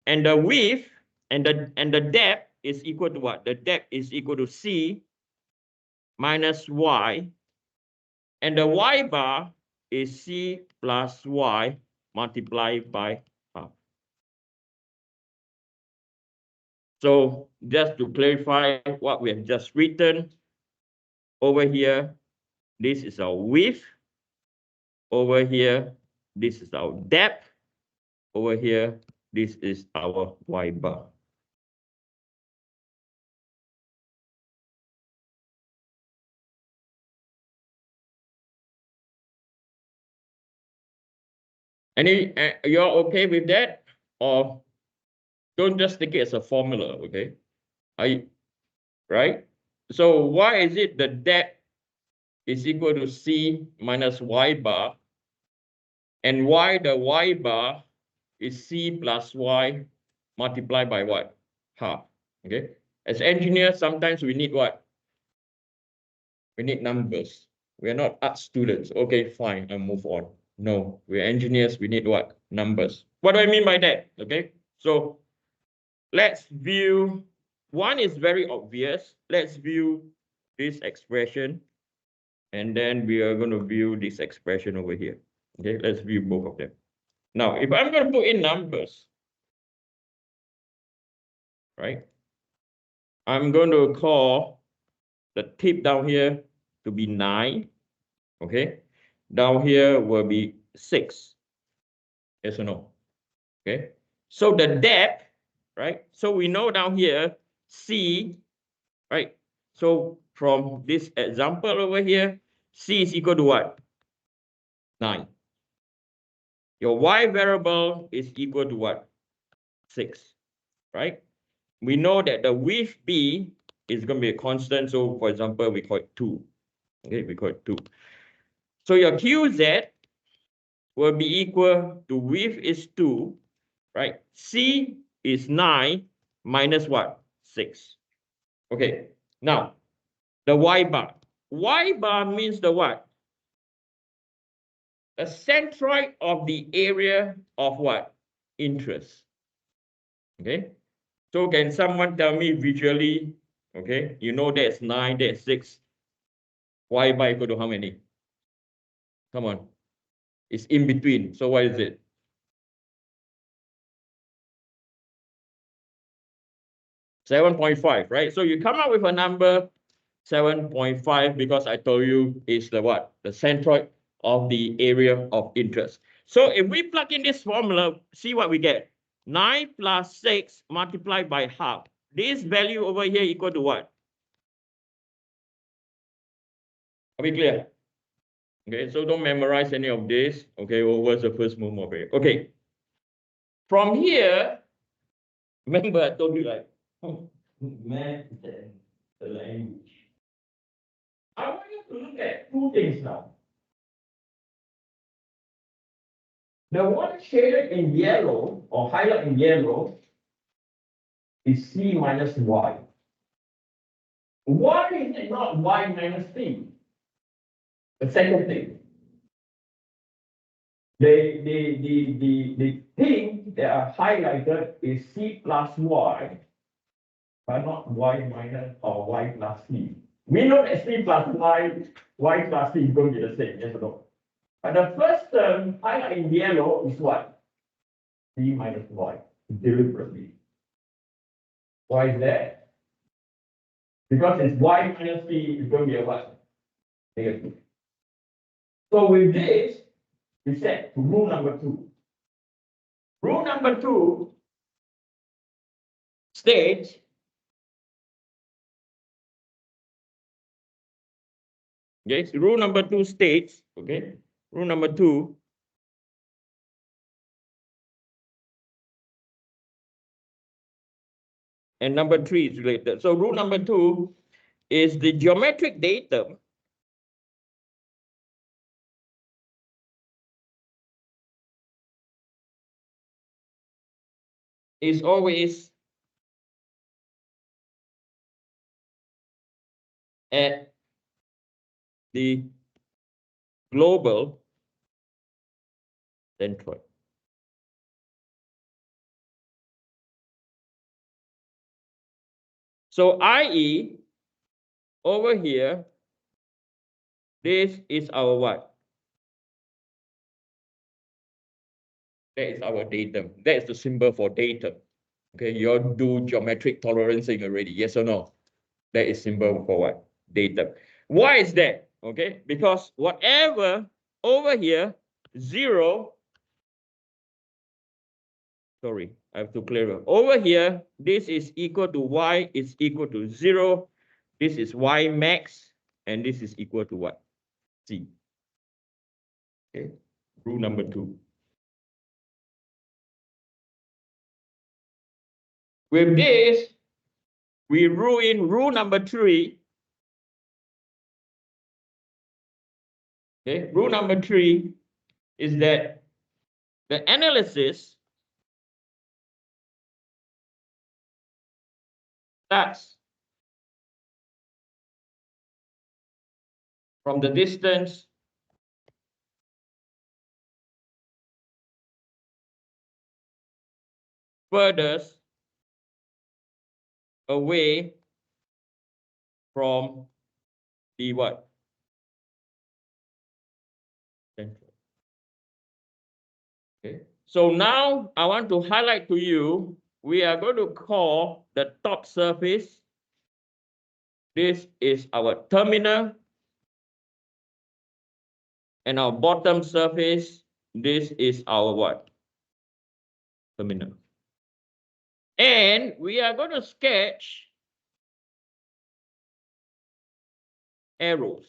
and the width and the depth is equal to what? The depth is equal to C minus Y, and the Y bar is C plus Y multiplied by half. So just to clarify what we have just written, over here, this is our width. Over here, this is our depth. Over here, this is our Y bar. You're okay with that? Or don't just take it as a formula, okay? Right? So why is it the depth is equal to C minus Y bar? And why the Y bar is C plus Y multiplied by what? Half, okay? As engineers, sometimes we need what? We need numbers. We're not art students. Okay, fine, I'll move on. No, we're engineers, we need what? Numbers. What do I mean by that? Okay, so let's view, one is very obvious. Let's view this expression, and then we are going to view this expression over here. Okay, let's view both of them. Now, if I'm going to put in numbers, right, I'm going to call the tip down here to be 9, okay? Down here will be 6, yes or no? Okay, so the depth, right? So we know down here, C, right? So from this example over here, C is equal to what? 9. Your Y variable is equal to what? 6, right? We know that the width B is going to be a constant. So for example, we call it 2. Okay, we call it 2. So your QZ will be equal to width is 2, right? C is 9 minus what? 6. Okay, now the Y bar. Y bar means the what? A centroid of the area of what? Interest. Okay, so can someone tell me visually? Okay, you know that's 9, that's 6. Y bar equal to how many? Come on, it's in between. So what is it? 7.5, right? So you come up with a number 7.5 because I told you it's the what? The centroid of the area of interest. So if we plug in this formula, see what we get. 9 plus 6 multiplied by half. This value over here equal to what? Are we clear? Okay, so don't memorize any of this. Okay, well, what's the first move over here? Okay. From here, remember I told you like, math and the language. I want you to look at two things now. The one shaded in yellow or highlighted in yellow is C minus Y. Why is it not Y minus C? The second thing. The thing that are highlighted is C plus Y, but not Y minus or Y plus C. We know that C plus Y plus C is going to be the same, yes or no? But the first term highlighted in yellow is what? C minus Y, deliberately. Why is that? Because it's Y minus C is going to be a what? Negative. So with this, we set to rule number 2. Rule number 2 states yes, rule number 2 states, okay, rule number 2 and number 3 is related. So rule number 2 is the geometric datum is always at the global centroid. So i.e. over here, this is our what? That is our datum. That is the symbol for datum. Okay, you all do geometric tolerancing already, yes or no? That is symbol for what? Datum. Why is that? Okay, because whatever over here, 0, sorry, I have to clear up. Over here, this is equal to y is equal to 0. This is y max, and this is equal to what? C. Okay, rule number 2. With this, we rule in rule number 3. Okay, rule number 3 is that the analysis starts from the distance furthest away from the what? Central. Okay. So now I want to highlight to you, we are going to call the top surface. This is our terminal. And our bottom surface, this is our what? Terminal. And we are going to sketch arrows.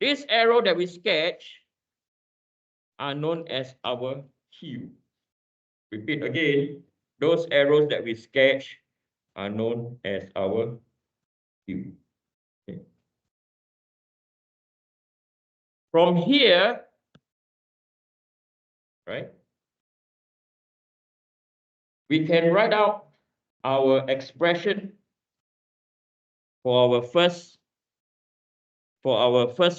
This arrow that we sketch are known as our Q. Repeat again, those arrows that we sketch are known as our Q. Okay. From here, right, we can write out our expression for our first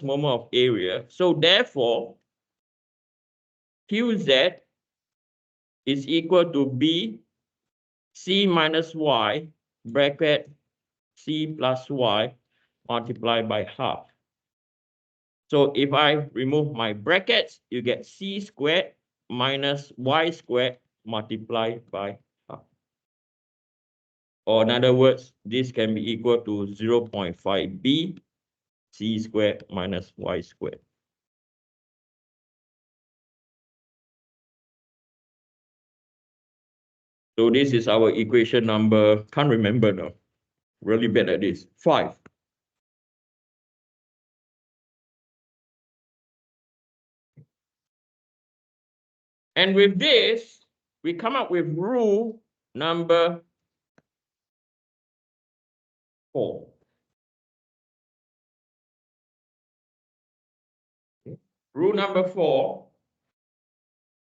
moment of area. So therefore, QZ is equal to B C minus Y bracket C plus Y multiplied by half. So if I remove my brackets, you get C squared minus Y squared multiplied by half. Or in other words, this can be equal to 0.5 B C squared minus Y squared. So this is our equation number, can't remember now, really bad at this, 5. And with this, we come up with rule number 4. Rule number 4,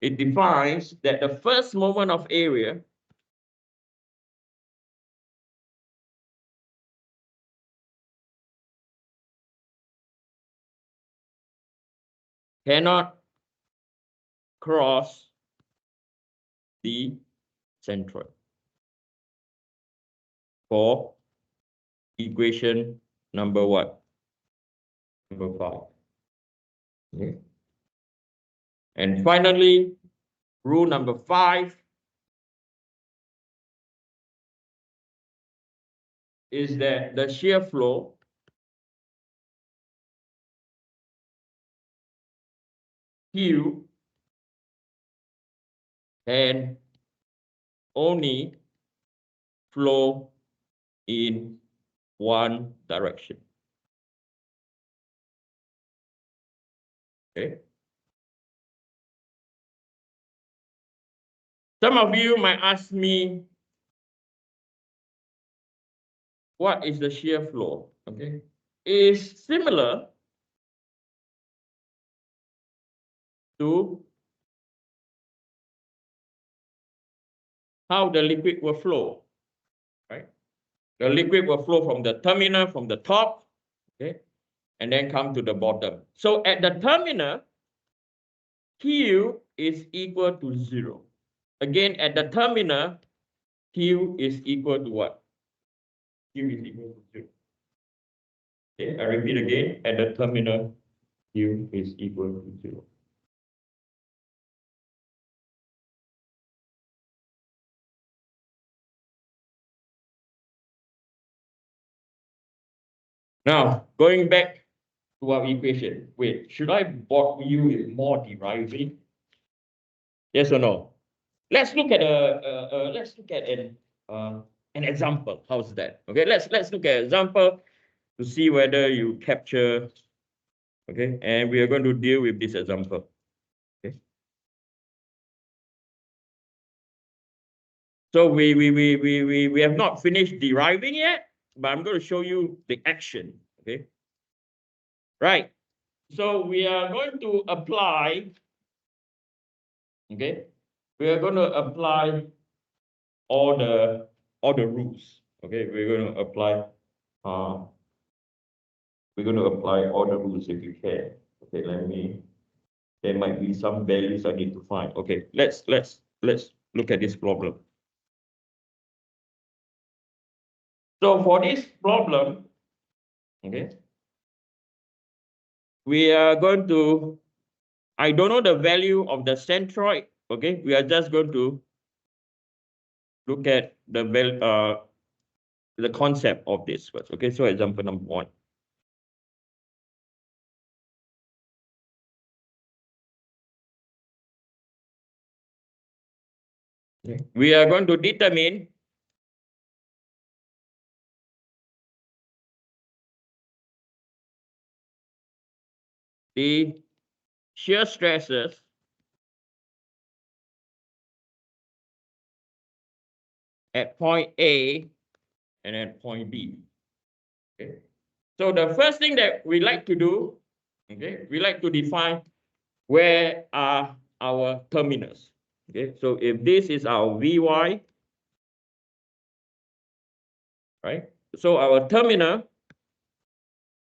it defines that the first moment of area cannot cross the centroid for equation number what? Number 5. Okay. And finally, rule number 5 is that the shear flow Q can only flow in one direction. Okay. Some of you might ask me, what is the shear flow? Okay. It's similar to how the liquid will flow, right? The liquid will flow from the terminal, from the top, okay, and then come to the bottom. So at the terminal, Q is equal to 0. Again, at the terminal, Q is equal to what? Q is equal to 0. Okay, I repeat again, at the terminal, Q is equal to 0. Now, going back to our equation. Wait, should I bother you with more deriving? Yes or no? Let's look at an example. How's that? Okay, let's look at an example to see whether you capture. Okay, and we are going to deal with this example. Okay. So we have not finished deriving yet, but I'm going to show you the action. Okay. Right. So we are going to apply. Okay. We are going to apply all the rules. Okay, we're going to apply all the rules if you can. Okay, there might be some values I need to find. Okay, let's look at this problem. So for this problem, okay, we are going to, I don't know the value of the centroid. Okay, we are just going to look at the concept of this first. Okay, so example number 1. Okay. We are going to determine the shear stresses at point A and at point B. Okay. So the first thing that we like to do, okay, we like to define where are our terminals. Okay, so if this is our Vy, right? So our terminal,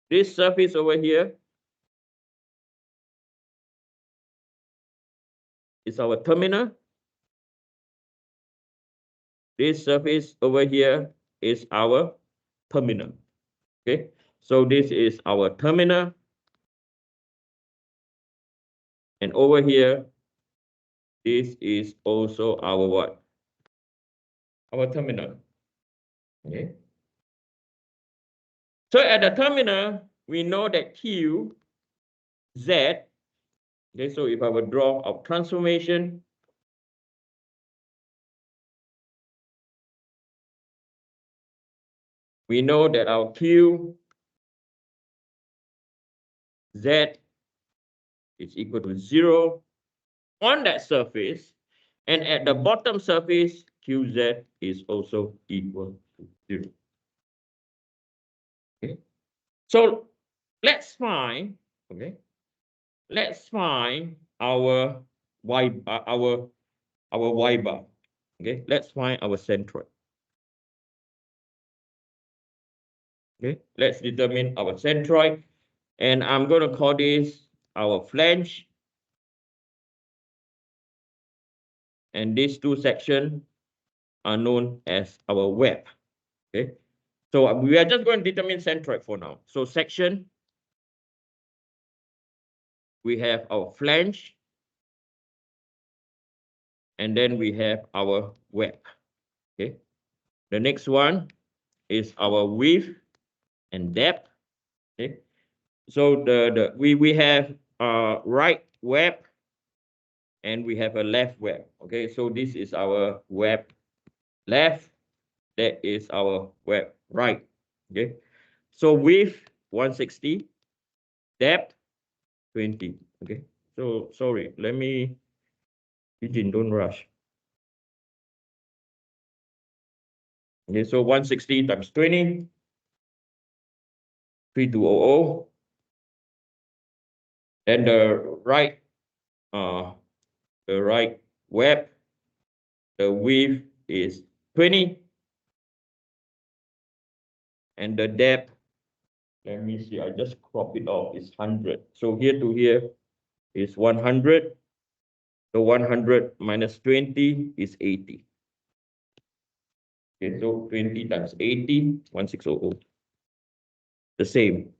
this surface over here is our terminal. This surface over here is our terminal. Okay, so this is our terminal. And over here, this is also our what? Our terminal. Okay. So at the terminal, we know that Q, Z, okay, so if I would draw a transformation, we know that our Q, Z is equal to 0 on that surface, and at the bottom surface, QZ is also equal to 0. Okay. So let's find, okay, let's find our Y bar. Okay, let's find our centroid. Okay, let's determine our centroid, and I'm going to call this our flange, and these two sections are known as our web. Okay, so we are just going to determine centroid for now. So section, we have our flange, and then we have our web. Okay, the next one is our width and depth. Okay, so we have right web and we have a left web. Okay, so this is our web left, that is our web right. Okay, so width 160, depth 20. Okay, so sorry, let me, Eugene, don't rush. Okay, so 160 times 20, 3200. Then the right web, the width is 20, and the depth, let me see, I just crop it off, is 100. So here to here is 100. So 100 minus 20 is 80. Okay, so 20 times 80, 1600. The same.